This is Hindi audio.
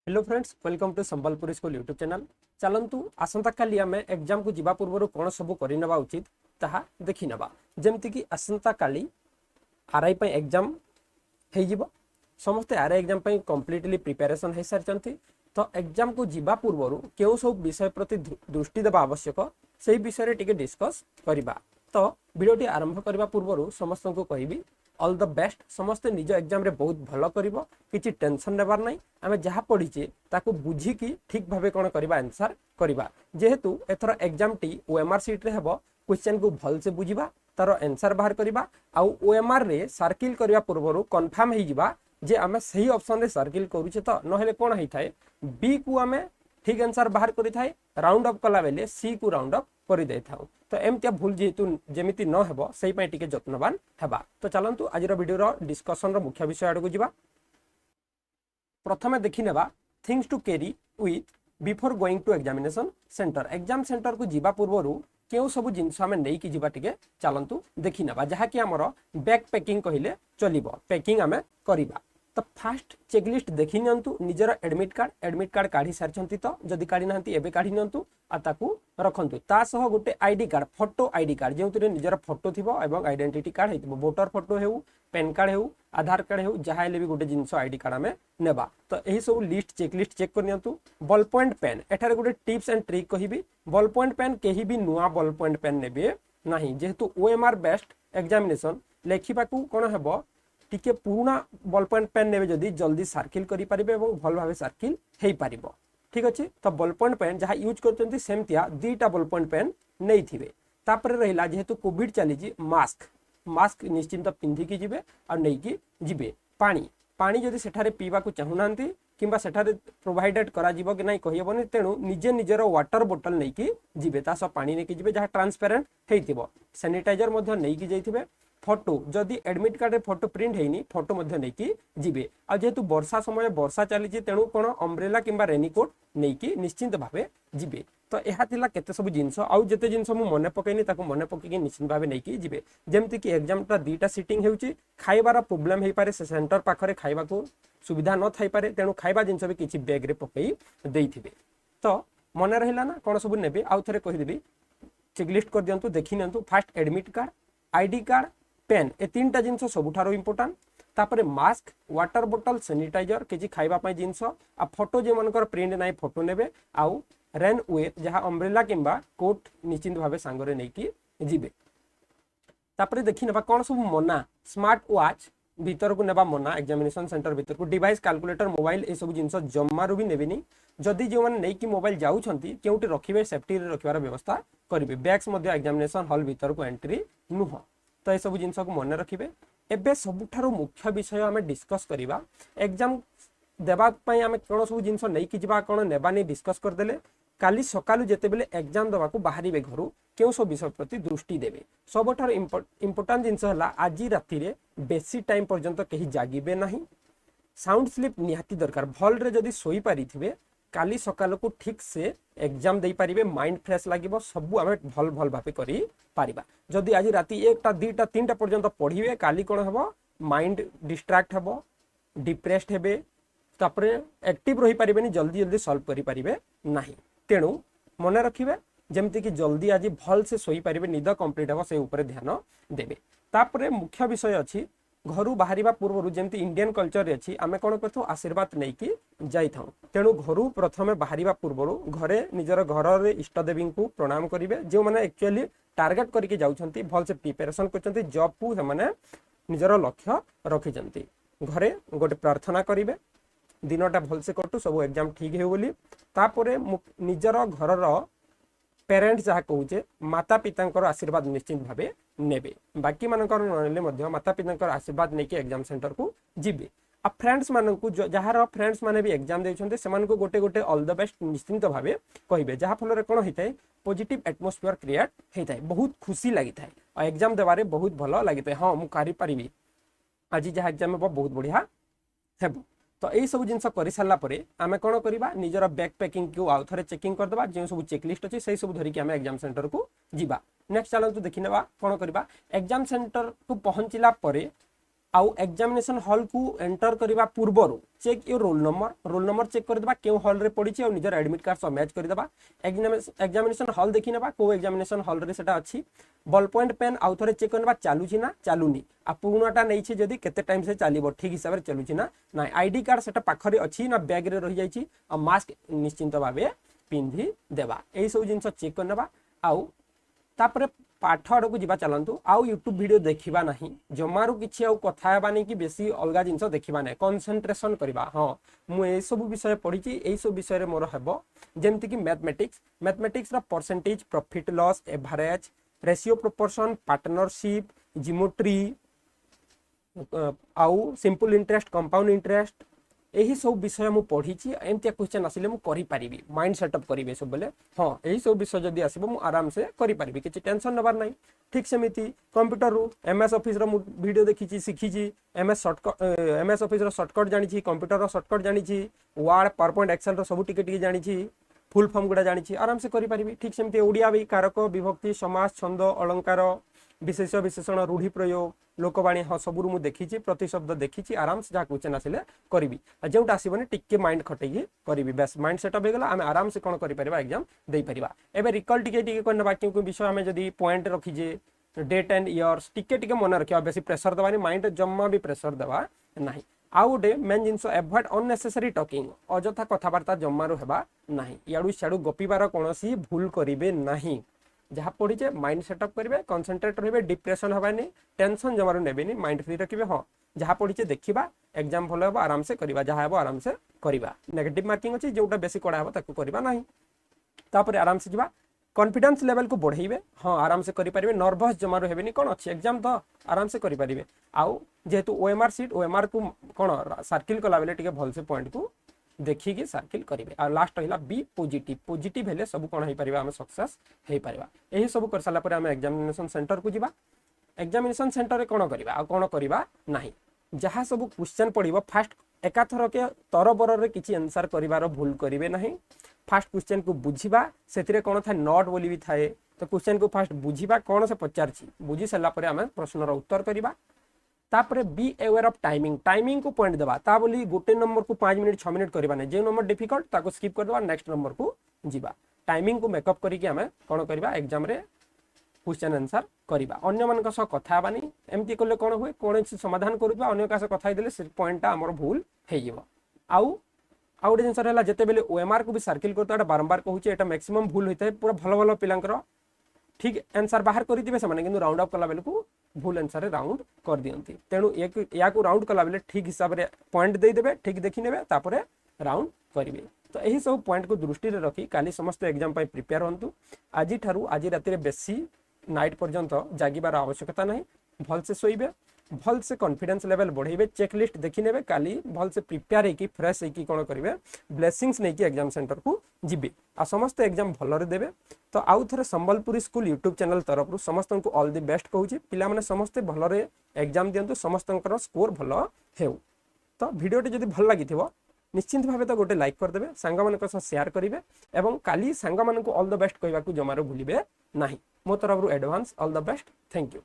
Hello friends, welcome to Sambalpuri school YouTube channel. चलतु आसंता काली आम एग्जाम को जीवा पूर्व कौन सब करवा उचित ताहा देखि नबा। जेमती कि आसंता काली आरआई पे एग्जाम हो समस्ते आरआई एग्जाम पे कंप्लीटली प्रिपरेशन हो सारी। तो एग्जाम को जीवा पूर्व क्यों सब विषय प्रति दृष्टि देवा आवश्यक से विषय टिके डिस्कस करवा। तो वीडियोटी आरंभ करने पूर्व समस्त को कहबी ऑल द बेस्ट। समस्ते निज एग्जाम रे बहुत भल करिवो, किछि टेंशन नेबार नाही। आमे जहा पढिचे ताकू बुझी कि ठीक भाबे कोन करबा आंसर करबा। जेहेतु एथर एग्जाम टी ओएमआर सीट रे हेबो, क्वेश्चन को भल से बुझिबा, तार आंसर बाहर करबा। आउ ओएमआर रे सर्किल करबा पूर्वरु कंफर्म हे जिबा जे आमे सही ऑप्शन रे सर्किल करूचे। तो नहेले कोन हेइ थाए बी को आमे ठीक आंसर बाहर करि थाए, राउंड अप कला बेले सी को राउंड अप कर दे थाउ। तो एमतिया भूल जेतु जेमिति न हेबो सेहि पय टिके जत्नवान हेबा। तो चलंतु आज वीडियो रो डिस्कशन रो मुख्य विषय आडको जिबा। प्रथमे देखि नेबा things to carry with before going to examination center. Exam center को जिबा पूर्वरु केउ सब जिंस आमे नै कि जिबा टिके चलंतु देखि नेबा। जहा कि हमरो बैग पैकिंग कहिले चलिबो, पैकिंग आमे करिबा। तो फास्ट चेकलिस्ट देखि नियंतु, निजर एडमिट कार्ड काढी सारछंती। तो जदि काढी नांती एबे काढी नियंतु आ ताकू रखंतु। ता सह गोटे ID card, photo ID card जेउतरे निजर फोटो थिबो एवं आइडेंटिटी कार्ड हेतिबो। वोटर फोटो हेउ, पेन कार्ड हेउ, आधार कार्ड हेउ, जहा हेले भी गोटे जिंस आईडी कार्ड आमे नेबा। तो एही सब लिस्ट चेकलिस्ट चेक कर नियंतु। बॉल पॉइंट पेन, एठारे गोटे टिप्स एंड ट्रिक कहिबी। बॉल पॉइंट पेन केही भी नुआ बॉल पॉइंट पेन नेबे नाही, जेहेतु ओएमआर बेस्ड एग्जामिनेशन लेखिबाकू कोन हेबो टिके पुराना बॉल पॉइंट पेन नेबे जदी जल्दी सर्किल करि परिबे एवं भल भाबे सर्किल हेइ परिबो। ठीक अछि। तो बॉल पॉइंट पेन जहा यूज करचंती सेमतिया दीटा बॉल पॉइंट पेन नै थिबे। तापर रहिला जेहेतु कोविड चलीजी मास्क निश्चिंत पिंधि की जिबे और नै की जिबे। पानी जदी सेठारे पीवा को चाहुनांती किंबा सेठारे प्रोवाइडेड करा जिवो कि नै कहिबोनी, तेनु निजे निजर वाटर बोतल नै की जिबे। ता सब पानी नै की जिबे जहा ट्रांसपेरेंट हेइतिबो। सैनिटाइजर मध्ये नै की जाइथिबे। फोटो जदि एडमिट कार्ड फोटो प्रिंट हेनी फोटो मध्ये नै की जिबे। आ जेहेतु वर्षा समय वर्षा चलीची तेणु कोन अम्ब्रेला किंबा रेनिकोट नै की निश्चिंत भाबे जिबे। तो एहा थिला केते सब जिंस आउ जेते जिंस मु मने पकेनी ताको मने पकेकी निश्चिंत भाबे नै की जिबे। जेमति कि एग्जाम ता दीटा सीटिंग हेउची, खाइबार प्रॉब्लम हेइ पारे, से सेंटर पाखरे खाइबा को सुविधा न थाई पारे, तेणु खाइबा जिंस भी किछि बैग रे पकेई देइथिबे। तो मने रहिला ना कोन सब नेबे। आउ थरे कहि देबी, चेकलिस्ट कर दियंतु, देखि नियंतु। First admit card, ID card, pen, ए तीनटा जिंस सबुठारो इंपोर्टेंट। तापरे मास्क, वाटर बोतल, सैनिटाइजर, किछि खाइबा पय जिंस आ फोटो जे मनकर प्रिंट नाइ फोटो नेबे। आउ रेन वेयर जहा अम्ब्रेला किंबा कोट निश्चिंत भाबे सांगरे नै की जिबे। तापरे देखि नेबा कोन सब मना। स्मार्ट वॉच भीतर को नेबा मना, एग्जामिनेशन सेंटर भीतर को। डिवाइस, कैलकुलेटर, मोबाइल ए सब जिंस जम्मारू भी नेबेनी। जदि जो माने नै की मोबाइल जाउछंती केउटी रखिबे, सेफ्टी रे रखिबार व्यवस्था करिवे। बैग्स मध्ये एग्जामिनेशन हॉल भीतर को एंट्री नुह। तो ये सब जिनस को मन रखिए। एबे सबुठारो मुख्य विषय आमे डिस्कस करिबा। एग्जाम देबा पय आमे कोन सब जिनस नै कि जिबा कोन नेबा नै डिस्कस कर देले। काली सकालु जेते बेले एग्जाम देबा को बाहरिबे घरु केउ सब विषय प्रति दृष्टि देबे। सबुठारो इंपोर्टेंट जिनस हला आजि राति रे बेसी टाइम पर्यंत केही जागिबे नाही। साउंड स्लीप निहाती दरकार। भल रे जदी सोई पारिथिबे काली सकाल को ठीक से एग्जाम दे पारिबे, माइंड फ्रेश लागिबो, सब आमे भल भल भाबे करि पारिबा। जदि आज राति 1टा 2टा 3टा पर्यंत पढिबे काली कोन हेबो माइंड डिस्ट्रैक्ट हेबो, डिप्रेस्ड हेबे, तापरे एक्टिव रही पारिबेनी, जल्दी जल्दी सॉल्व करि पारिबे नाही। तेणु मने रखिबे जेमति कि जल्दी आज भल से सोई पारिबे, निद कंप्लीट हेबो, से ऊपर ध्यान देबे। तापरे मुख्य विषय अछि घरु बाहरिबा पूर्वरु जेमति इंडियन कल्चर रे अछि आमे कोन करथौ आशीर्वाद नै कि जाई थाउ। तेणु घरु प्रथमे बाहरिबा पूर्वरु घरे निजर घर रे इष्ट देवी को प्रणाम करिवे। जे माने एक्चुअली टार्गेट करके जाउछंती, भल से प्रिपरेशन करछंती, जॉब को माने निजर लक्ष्य रखिछंती, घरे गोटे प्रार्थना करिवे दिनटा भल से कटु, सब एग्जाम ठीक हे बोली। तापरे निजर घरर पेरेंट जहा कहूचे माता पितांकर आशीर्वाद निश्चित भावे नेबे। बाकी मानकर नले मध्य माता पितांकर आशीर्वाद नेकी एग्जाम सेंटर को जिबे। आ फ्रेंड्स मानकु जहार फ्रेंड्स माने भी एग्जाम देछन्ते सेमान को गोटे गोटे ऑल द बेस्ट निश्चित भावे कहिबे। जहा फल रे कोन हिताय पॉजिटिव एटमॉस्फेयर क्रिएट हेताय, बहुत खुशी लागिताय आ एग्जाम देबारे बहुत भलो लागिताय। हां मु करि परिबी, आज जहा एग्जाम हेबो बहुत बढ़िया हेबो। तो यही सब जिनस कर सारा पर आम कौन करवा, निजर बैग पैकिंग को आउ थे चेकिंग करदे। जो सब चेकलिस्ट अच्छे से सब धरिकी आम एग्जाम सेंटर को जीवा। नेक्स्ट चलते देखी ना कौन करवा। एग्जाम सेंटर को पहुँचला आउ एग्जामिनेशन हॉल को एंटर करबा पूर्वर check your roll number check कर देबा केउ हॉल रे पड़ी छै और निजर एडमिट कार्ड सब मैच कर देबा एग्जामिनेशन हॉल देखि नेबा को एग्जामिनेशन हॉल रे सेटा अछि बॉल पॉइंट पेन आउ थरे चेक करबा चालू छी ना चालूनी आ पुरानाटा नै छै जदी केते टाइम से चालीबो ठीक हिसाब रे चलू छी ना ना आईडी कार्ड सेटा पाखरे अछि ना बैग रे रहि जाई छी आ मास्क निश्चिंत भाबे पिंधी देबा एई सब जिंस चेक कर नेबा आउ तापरे पाठ आड़क जा चलतु आउ यूट्यूब वीडियो देखा ना जमारू किसी कथा हेबानी कि बेसी अलग जिन देखा ना कंसंट्रेशन करवा हाँ मुझे सब विषय पढ़ी यही सब विषय मोर हम जमती कि mathematics percentage profit loss average ratio proportion partnership geometry आउ सिंपल इंटरेस्ट कंपाउंड इंटरेस्ट यही सब विषय मुझे पढ़ी एमती क्वेश्चन आसिले मुझे माइंड सेटअप करी सब बेले हाँ यही सब विषय जब आसो मुझे आराम से करी किसी टेंशन नबार ना ठीक सेमती कंप्यूटर रू एमएस ऑफिस रो वीडियो देखी शिखी एमएस ऑफिस रो शॉर्टकट जानी कंप्यूटर रो शॉर्टकट जानी वर्ड पावरपॉइंट एक्सेल रो सब टिके जानी फुल फॉर्म गुड़ा जानी आराम से करी ठीक सेमती ओडिया भी कारक विभक्ति समास छंद अलंकार विशेष विशेषण रूढ़ी प्रयोग लोकवाणी हाँ सबू मुझे देखी प्रतिशब्द देखी आराम से जहाँ क्वेश्चन आसिले करी जो आसबनी टिके माइंड खटेकी करी बेस माइंड सेटअप होगा आम आराम से कौन कर एग्जाम दे पार एवं रिकल टिके करना क्यों विषय आम जब पॉइंट रखीजे डेट एंड इयर्स टिके मन रखा बेसी प्रेसर देवानी माइंड जमा भी प्रेसर देवा ना आउ गोटे मेन जिन एवॉइड अननेसेसरी टॉकिंग अजथा कथबार्ता जमारू हेबा नहीं इयाड़ू सियाड़ू गपिबार कौन भूल करेंगे नहीं जहाँ पढ़ीचे माइंड सेटअप करेंगे कंसंट्रेट रहे डिप्रेशन हबानी टेंशन जमारू नेबेनी माइंड फ्री रखिए हाँ जहाँ पढ़ीचे देखा एग्जाम भल हम आराम से करवा जहाँ हम आराम से करवा नेगेटिव मार्किंग अच्छी जोटा बेसी कड़ा हम ताकू करवा ना तापर आराम से जावा कॉन्फिडेंस लेवल को बढ़ेबे हाँ आराम से करें नर्भस जमारू हेबेनी कौन अच्छी एग्जाम तो आराम से करें आउ जेहेतु ओएमआर सीट ओएमआर को कौन सर्किल कला बेले टिके भल से पॉइंट को देखिए सर्किल करेंगे आ लास्ट रहा बी पॉजिटिव हेले सब कौन हो पार सक्सेस हो पार यही सब कर सारा आम एग्जामिनेशन सेंटर को जावा एग्जामिनेशन सेंटर रे कौन करवा कौन करवा ना जहाँ सब क्वेश्चन पड़ो फास्ट एकाथर के तरबर रे किसी आंसर कर भूल करेंगे ना फास्ट क्वेश्चन को बुझा से कौन था नॉट बोली भी थाए तो क्वेश्चन को फास्ट बुझा कौन से पचार बुझी सारापर आम प्रश्नर उत्तर करवा तापरे बी अवेयर ऑफ टाइमिंग को पॉइंट देवा ता बोली गोटे नंबर को 5 मिनट 6 मिनट करबा नै जे नंबर डिफिकल्ट ताको स्किप कर देवा नेक्स्ट नंबर को जीवा टाइमिंग को मेकअप करिके हमें कोन करबा एग्जाम रे क्वेश्चन आंसर करबा अन्य मान सह कथा बानी एमती करले कोन होय कोन समाधान करबा अन्य का कथा देले से पॉइंटटा हमर भूल हे जीवो आउ आउट जिनसर हला जते बेले ओएमआर को भी सर्किल करता बारंबार कहूचे एटा मैक्सिमम भूल होता है पूरा भल भल पिलांकर ठीक आंसर बाहर कर दिबे से किंतु राउंड अप कला बेले को भूल आंसर राउंड कर दियंती तेणु या को राउंड कला बेले ठीक हिसाब रे पॉइंट दे देबे ठीक देखि नेबे तापरे राउंड करिवे तो यही सब पॉइंट को दृष्टि रे रखी काली समस्त एग्जाम पाई प्रिपेयर होंतु आज ठारू आज राति रे बेसी नाइट पर्यंत जागिबार आवश्यकता नहीं भल से सोइबे भल से कॉन्फिडेंस लेवल बढ़ेबे चेकलिस्ट देखि नेबे काली भल से प्रिपेयर हेकी फ्रेश हेकी कोन करिवे ब्लेसिंग्स नै कि एग्जाम सेंटर को जिबे आ समस्त एग्जाम भल रे देबे तो आउ थरे संबलपुरी स्कूल यूट्यूब चैनल तरफ रु समस्त को ऑल द बेस्ट कहूची पिला माने समस्त भल रे एग्जाम दियंतु समस्त स्कोर भल हेउ तो वीडियोटी जदि भल लागिथिबो निश्चिंत भावे तो गोटे लाइक कर देबे सांग मानक सह शेयर करिवे एवं काली सांग मानक ऑल द बेस्ट कहबा को जमारो भूलिबे नाही मो तरफ रु advance all the best thank you.